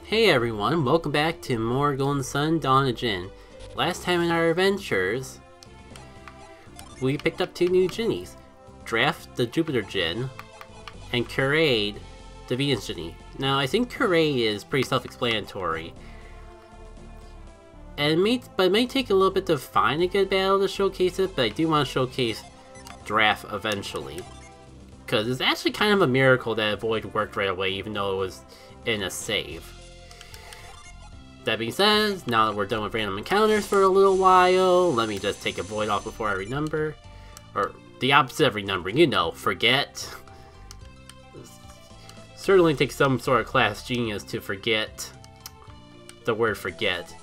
Hey everyone, welcome back to more Golden Sun, Dawn of Djinn. Last time in our adventures, we picked up two new Djinnies. Draft, the Jupiter Djinn, and Curade, the Venus Djinni. Now, I think Curade is pretty self-explanatory. But it may take a little bit to find a good battle to showcase it, but I do want to showcase Draft eventually. Because it's actually kind of a miracle that a Void worked right away, even though it was in a save. That being said, now that we're done with random encounters for a little while, let me just take a Void off before I renumber. Or, the opposite of renumbering, you know, forget. Certainly takes some sort of class genius to forget the word forget.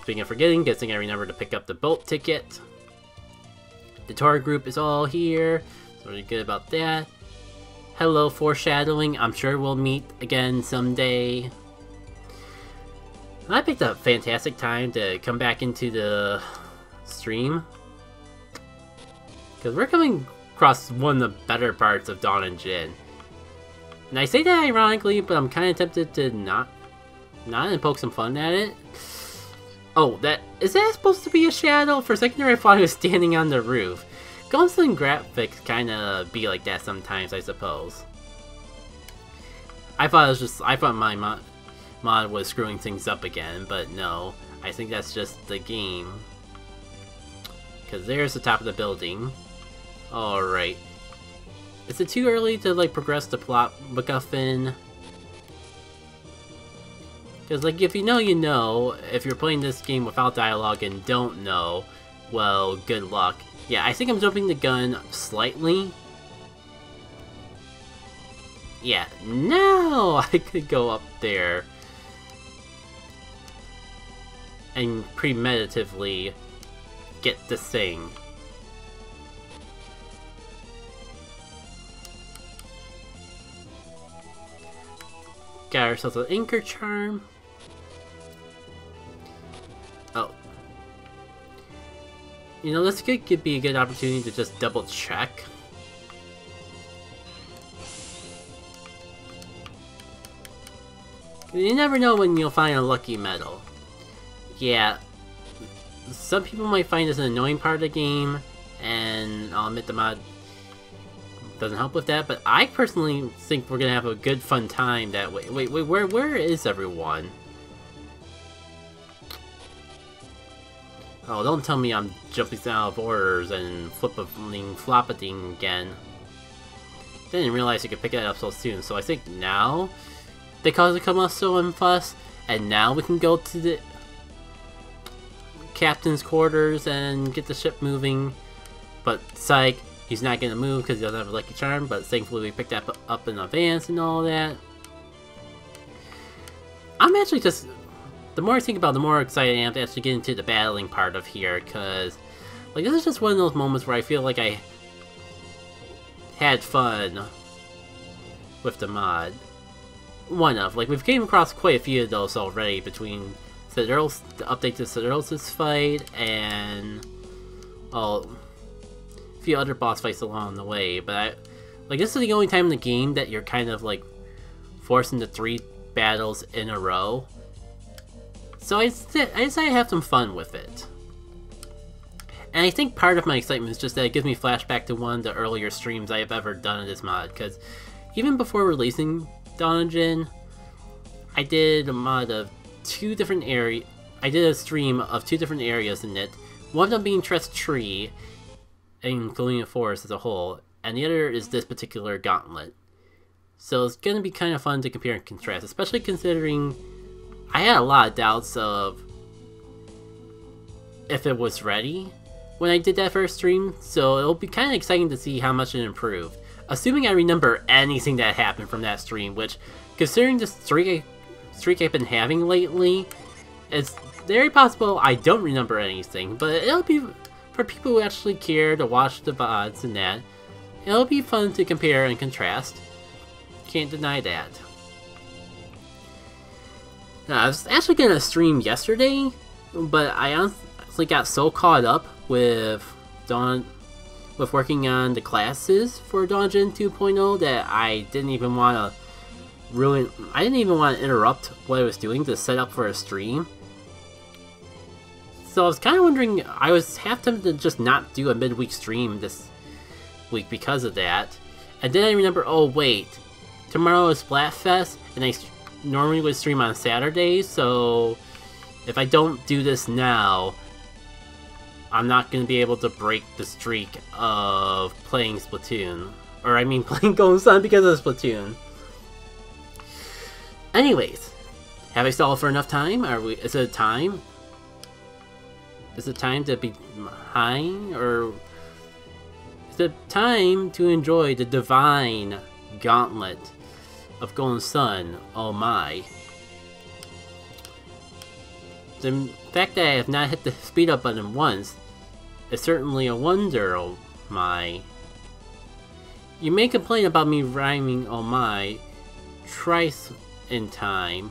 Speaking of forgetting, guessing I remember to pick up the boat ticket. The tour group is all here, so really good about that. Hello, foreshadowing, I'm sure we'll meet again someday. I picked a fantastic time to come back into the stream, because we're coming across one of the better parts of Dawn of Djinn. And I say that ironically, but I'm kind of tempted to not and poke some fun at it. Oh, is that supposed to be a shadow? For a second there I thought it was standing on the roof. Golden Sun graphics kind of be like that sometimes, I suppose. I thought my mod was screwing things up again, but no. I think that's just the game. Because there's the top of the building. Alright. Is it too early to, like, progress the plot MacGuffin? Because, like, if you know, you know. If you're playing this game without dialogue and don't know, well, good luck. Yeah, I think I'm jumping the gun slightly. Yeah, now I could go up there and premeditatively get the thing. Got ourselves an anchor charm. Oh. You know, this could be a good opportunity to just double check. You never know when you'll find a lucky medal. Yeah, some people might find this an annoying part of the game, and I'll admit the mod doesn't help with that, but I personally think we're gonna have a good fun time that way. Wait, where is everyone? Oh, don't tell me I'm jumping out of orders and floppating again. Didn't realize you could pick that up so soon, so I think now they cause it come up so and fuss, and now we can go to the captain's quarters and get the ship moving. But psych, he's not gonna move because he doesn't have a lucky charm, but thankfully we picked that up in advance and all that. I'm actually just, the more I think about it, the more excited I am to actually get into the battling part of here, because like this is just one of those moments where I feel like I had fun with the mod. Like we've came across quite a few of those already between the update to Sideros' fight and a few other boss fights along the way, but like this is the only time in the game that you're kind of like forced into 3 battles in a row. So I decided to have some fun with it. And I think part of my excitement is just that it gives me flashback to one of the earlier streams I have ever done in this mod, because even before releasing Dawn of Djinn, I did a mod of 2 different areas. I did a stream of 2 different areas in it. One of them being Tress Tree, including the forest as a whole, and the other is this particular gauntlet. So it's gonna be kind of fun to compare and contrast, especially considering I had a lot of doubts of if it was ready when I did that first stream, so it'll be kind of exciting to see how much it improved. Assuming I remember anything that happened from that stream, which, considering the streak I've been having lately, it's very possible I don't remember anything, but it'll be, for people who actually care to watch the VODs and that, it'll be fun to compare and contrast. Can't deny that. Now, I was actually gonna stream yesterday, but I honestly got so caught up with working on the classes for Dawn of Djinn 2.0 that I didn't even want to ruin... I didn't even want to interrupt what I was doing to set up for a stream. So I was kind of wondering, I was half tempted to just not do a midweek stream this week because of that. And then I remember, oh wait, tomorrow is Splatfest, and I normally would stream on Saturdays, so if I don't do this now, I'm not going to be able to break the streak of playing Splatoon. Or I mean playing Golden Sun because of Splatoon. Anyways, have I stalled for enough time? Is it time? Is it time to be behind? Or is it time to enjoy the divine gauntlet of Golden Sun? Oh my. The fact that I have not hit the speed up button once is certainly a wonder, oh my. You may complain about me rhyming oh my thrice in time,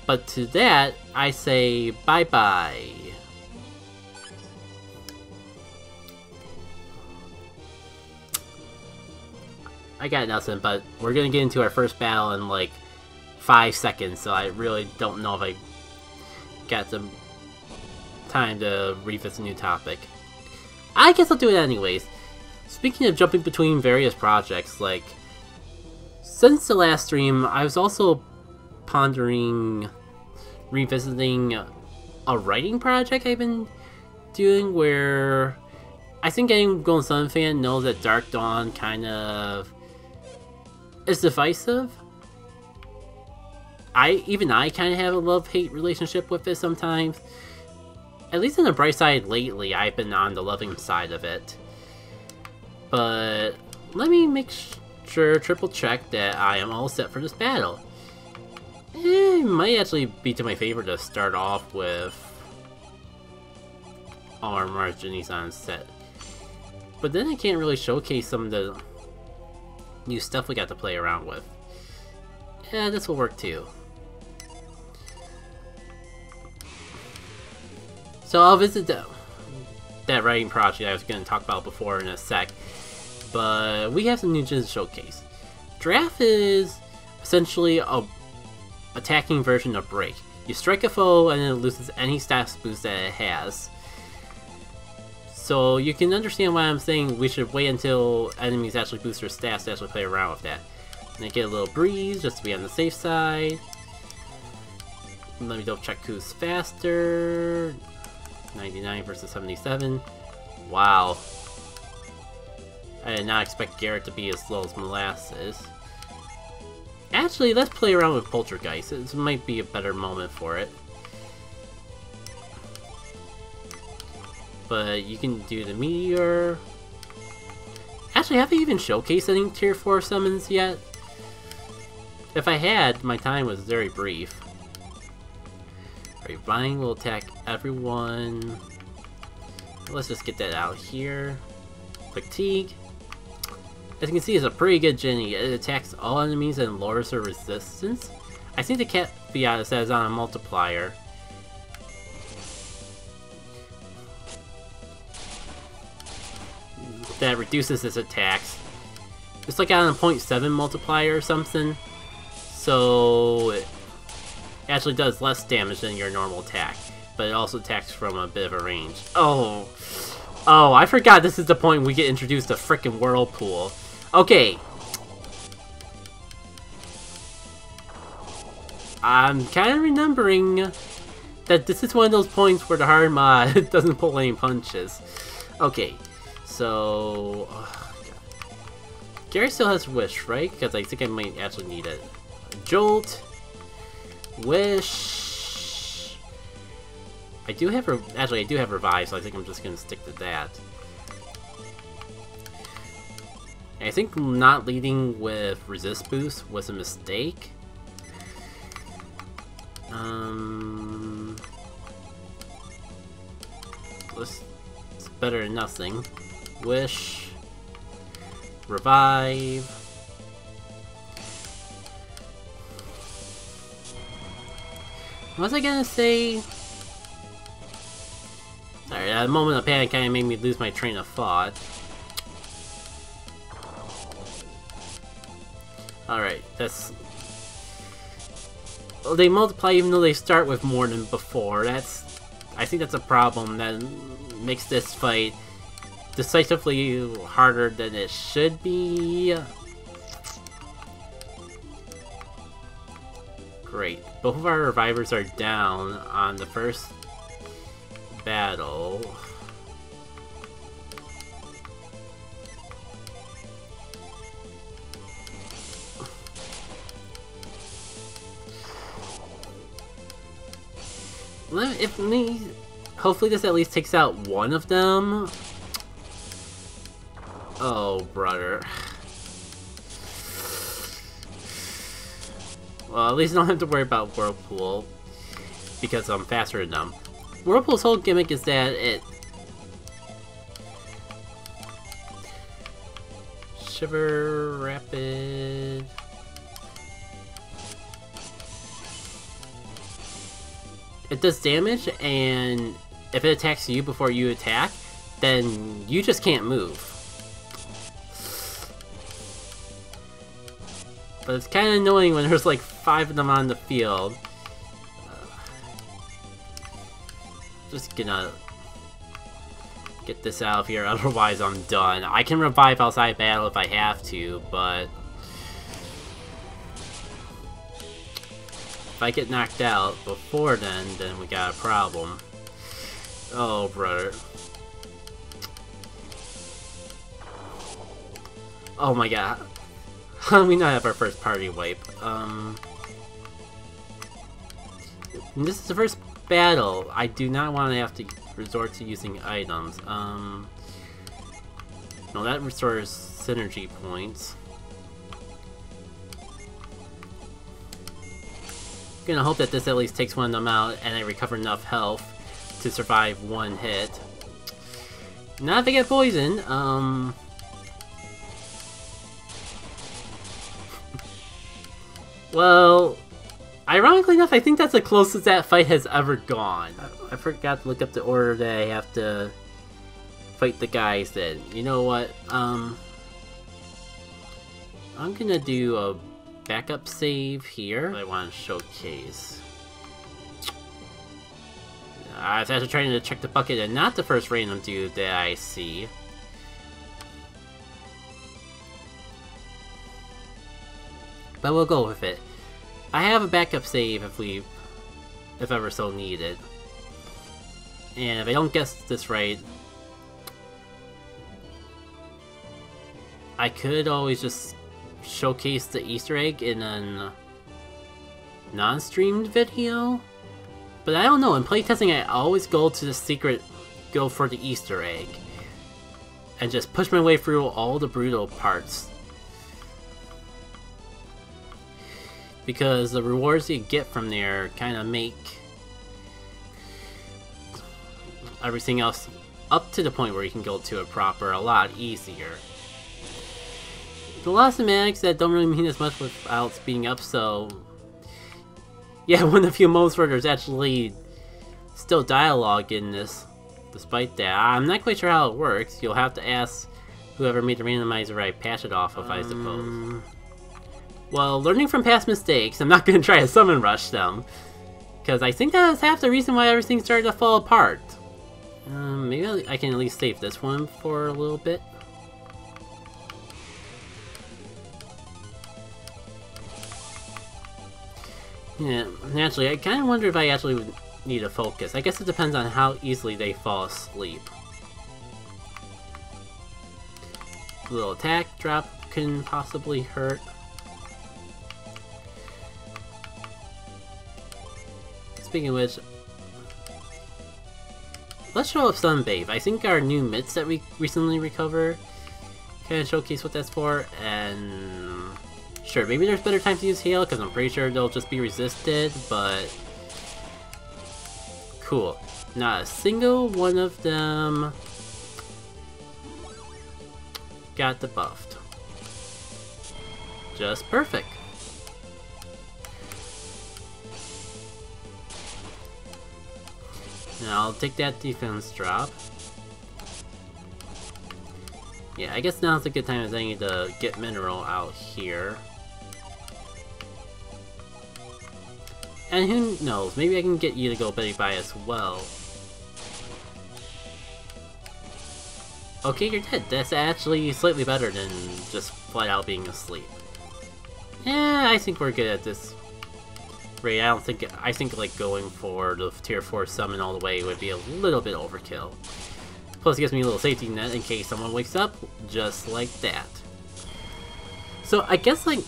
but to that I say bye bye. I got nothing, but we're gonna get into our first battle in like 5 seconds, so I really don't know if I got some time to revisit a new topic. I guess I'll do it anyways. Speaking of jumping between various projects, like, since the last stream, I was also pondering revisiting a writing project I've been doing where I think any Golden Sun fan knows that Dark Dawn kind of is divisive. Even I kind of have a love-hate relationship with it sometimes. At least on the bright side lately, I've been on the loving side of it. But let me make sure, triple check that I am all set for this battle. It might actually be to my favor to start off with all our Marginies on set. But then I can't really showcase some of the new stuff we got to play around with. Yeah, this will work too. So I'll visit that writing project I was going to talk about before in a sec. But we have some new Djinn to showcase. Draft is essentially a attacking version of Break. You strike a foe and it loses any stats boost that it has. So you can understand why I'm saying we should wait until enemies actually boost their stats to actually play around with that. And I get a little breeze just to be on the safe side. Let me double check who's faster. 99 versus 77. Wow. I did not expect Garrett to be as slow as Molasses. Actually, let's play around with Poltergeist. This might be a better moment for it. But you can do the Meteor. Actually, have I even showcased any Tier 4 summons yet? If I had, my time was very brief. Alright, Vine will attack everyone. Let's just get that out here. Fatigue. As you can see, it's a pretty good Djinn. It attacks all enemies and lowers their resistance. I think the caveat says on a multiplier. That reduces its attacks. It's like on a 0.7 multiplier or something. So it actually does less damage than your normal attack. But it also attacks from a bit of a range. Oh, I forgot this is the point we get introduced to frickin' Whirlpool. Okay. I'm kind of remembering that this is one of those points where the hard mod doesn't pull any punches. Okay, so... Gary still has Wish, right? Because I think I might actually need it. Jolt. Wish. I do have... Actually, I do have Revive, so I think I'm just going to stick to that. I think not leading with Resist Boost was a mistake. It's better than nothing. Wish. Revive. What was I gonna say? Alright, at a moment of panic kinda made me lose my train of thought. Alright, that's... Well, they multiply even though they start with more than before. That's... I think that's a problem that makes this fight decisively harder than it should be. Great. Both of our revivers are down on the first battle. Hopefully this at least takes out one of them. Oh, brother. Well, at least I don't have to worry about Whirlpool, because I'm faster than them. Whirlpool's whole gimmick is that it... Shiver, Rapid... It does damage, and if it attacks you before you attack, then you just can't move. But it's kind of annoying when there's like 5 of them on the field. Just gonna get this out of here, otherwise I'm done. I can revive outside battle if I have to, but... If I get knocked out before then we got a problem. Oh, brother. Oh my god. How do we not have our first party wipe? This is the first battle. I do not want to have to resort to using items. No, that restores synergy points. Gonna hope that this at least takes one of them out and I recover enough health to survive one hit. Not if I get poisoned. Well, ironically enough, I think that's the closest that fight has ever gone. I forgot to look up the order that I have to fight the guys in. You know what? I'm gonna do a backup save here. I want to showcase. I was actually trying to check the bucket and not the first random dude that I see. But we'll go with it. I have a backup save if ever so needed. And if I don't guess this right, I could always just showcase the Easter egg in a non-streamed video, but I don't know. In playtesting, I always go to the secret, go for the Easter egg, and just push my way through all the brutal parts. Because the rewards you get from there kind of make everything else up to the point where you can go to it proper a lot easier. A lot of cinematics that don't really mean as much without speeding up, so... Yeah, one of the few moments where there's actually still dialogue in this, despite that. I'm not quite sure how it works. You'll have to ask whoever made the randomizer I patch it off of, I suppose. Well, learning from past mistakes, I'm not going to try to summon rush them, because I think that's half the reason why everything started to fall apart. Maybe I can at least save this one for a little bit. Yeah, naturally, I kind of wonder if I actually would need to focus. I guess it depends on how easily they fall asleep. A little attack drop can possibly hurt. Speaking of which, let's show off Sunbathe. I think our new mitts that we recently recovered kind of showcase what that's for, and... Sure, maybe there's better time to use Hail, because I'm pretty sure they'll just be resisted, but... Cool. Not a single one of them got debuffed. Just perfect. Now I'll take that defense drop. Yeah, I guess now's a good time as I need to get Mineral out here. And who knows, maybe I can get you to go Betty Bye as well. Okay, you're dead. That's actually slightly better than just flat out being asleep. Yeah, I think we're good at this rate. I think like going for the tier 4 summon all the way would be a little bit overkill. Plus it gives me a little safety net in case someone wakes up, just like that. So I guess like,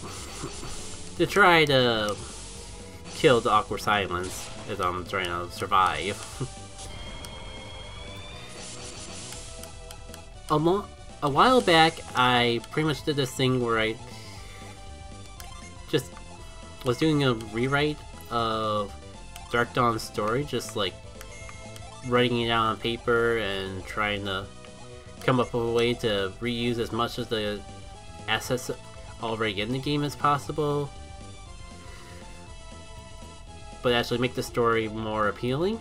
to try to kill the awkward silence as I'm trying to survive. A while back, I pretty much did this thing where I just was doing a rewrite of Dark Dawn's story, just like writing it out on paper and trying to come up with a way to reuse as much of the assets already in the game as possible, but actually make the story more appealing.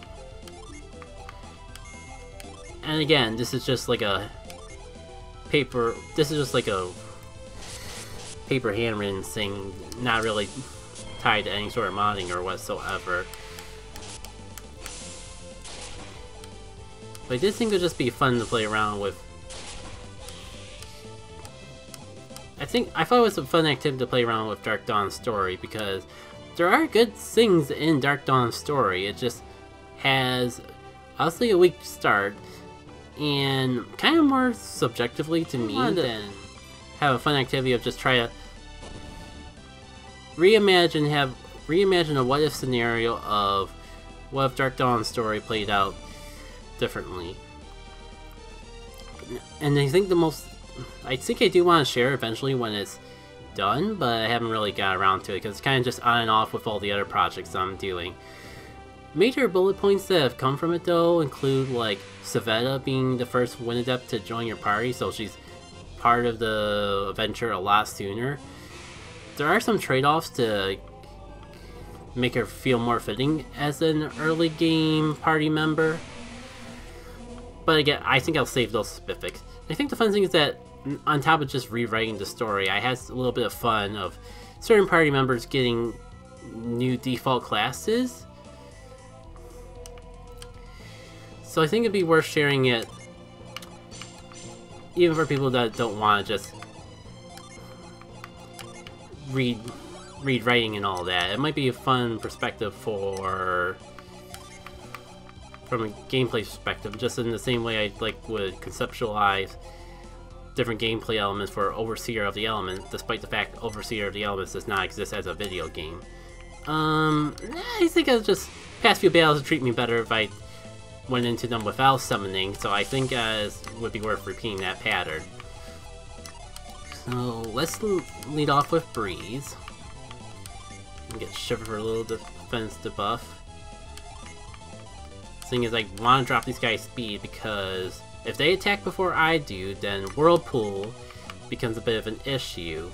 And again, this is just like a paper handwritten thing, not really tied to any sort of modding or whatsoever. But I did think it would just be fun to play around with. I thought it was a fun activity to play around with Dark Dawn's story, because there are good things in Dark Dawn's story. It just has honestly a weak start, and kind of more subjectively to me than have a fun activity of just try to reimagine a what if scenario of what if Dark Dawn's story played out differently. And I think I do want to share eventually when it's done, but I haven't really got around to it because it's kind of just on and off with all the other projects I'm doing. Major bullet points that have come from it though include like Savetta being the first Wind Adept to join your party, so she's part of the adventure a lot sooner. There are some trade-offs to make her feel more fitting as an early game party member, but again, I think I'll save those specifics. I think the fun thing is that on top of just rewriting the story, I had a little bit of fun of certain party members getting new default classes. So I think it'd be worth sharing it, even for people that don't want to just read writing and all that. It might be a fun perspective from a gameplay perspective, just in the same way I would conceptualize different gameplay elements for Overseer of the Elements, despite the fact Overseer of the Elements does not exist as a video game. I think I'll just past few battles would treat me better if I went into them without summoning, so I think it would be worth repeating that pattern. So let's lead off with Breeze. And get Shiver for a little defense debuff. Thing is, I want to drop these guys' speed because if they attack before I do, then Whirlpool becomes a bit of an issue.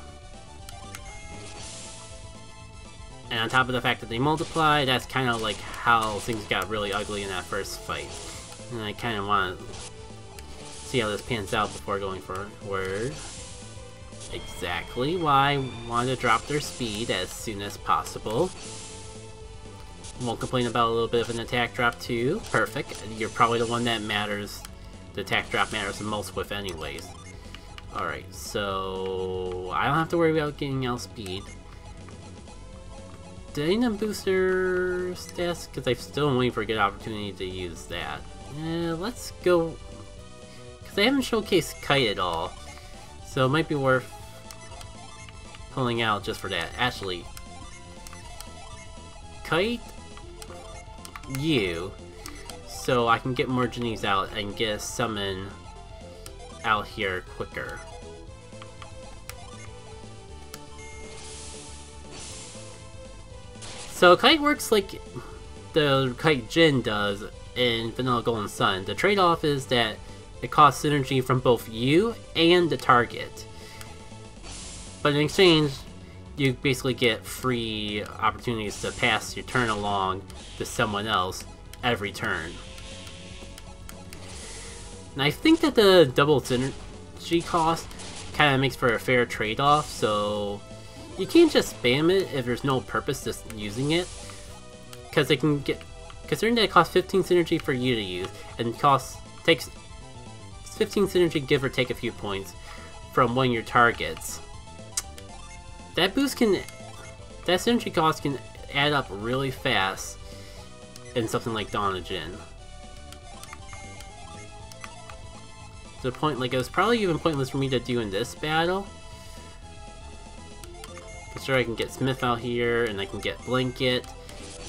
And on top of the fact that they multiply, that's kind of like how things got really ugly in that first fight. And I kind of want to see how this pans out before going forward. Exactly why I want to drop their speed as soon as possible. Won't complain about a little bit of an attack drop too. Perfect. You're probably the one that matters. The attack drop matters the most with anyways. Alright, so I don't have to worry about getting out speed. Did I need to boost their stats? Because I'm still waiting for a good opportunity to use that. Let's go... Because I haven't showcased Kite at all. So it might be worth pulling out just for that. Actually, Kite you, so I can get more Jinnies out and get a summon out here quicker. So Kite works like the Kite Djinn does in Vanilla Golden Sun. The trade-off is that it costs synergy from both you and the target. But in exchange, you basically get free opportunities to pass your turn along to someone else every turn. And I think that the double synergy cost kind of makes for a fair trade-off, so you can't just spam it if there's no purpose to using it. because they can get, considering that it costs 15 synergy for you to use, and takes 15 synergy, give or take a few points from one of your targets. That synergy cost can add up really fast in something like Dawn of Djinn. To the point, like, it was probably even pointless for me to do in this battle. Sure, I can get Smith out here, and I can get Blanket,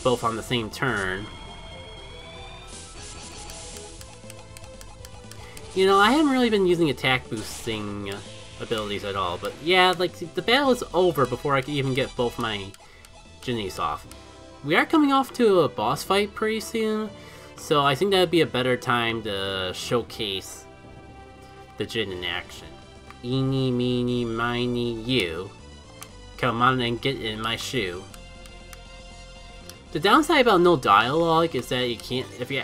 both on the same turn. You know, I haven't really been using attack boosting abilities at all, but yeah, like, the battle is over before I can even get both my Djinnies off. We are coming off to a boss fight pretty soon, so I think that would be a better time to showcase the Djinn in action. Eeny, meeny, miny, you. Come on and get in my shoe. The downside about no dialogue is that you can't, if you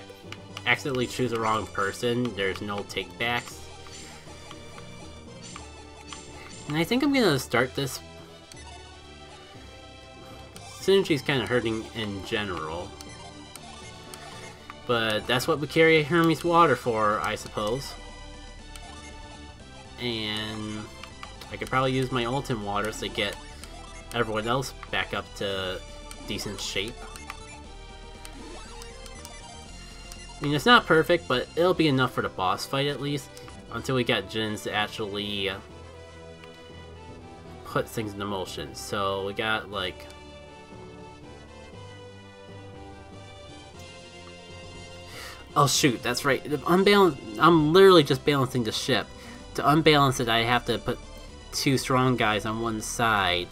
accidentally choose the wrong person, there's no takebacks. And I think I'm gonna start this. Synergy's kind of hurting in general. But that's what we carry Hermes Water for, I suppose. And I could probably use my Ultimate Waters to get everyone else back up to decent shape. I mean, it's not perfect, but it'll be enough for the boss fight at least, until we get Djinns to actually put things into motion. So we got like... Oh shoot, that's right. I'm literally just balancing the ship. To unbalance it, I have to put two strong guys on one side.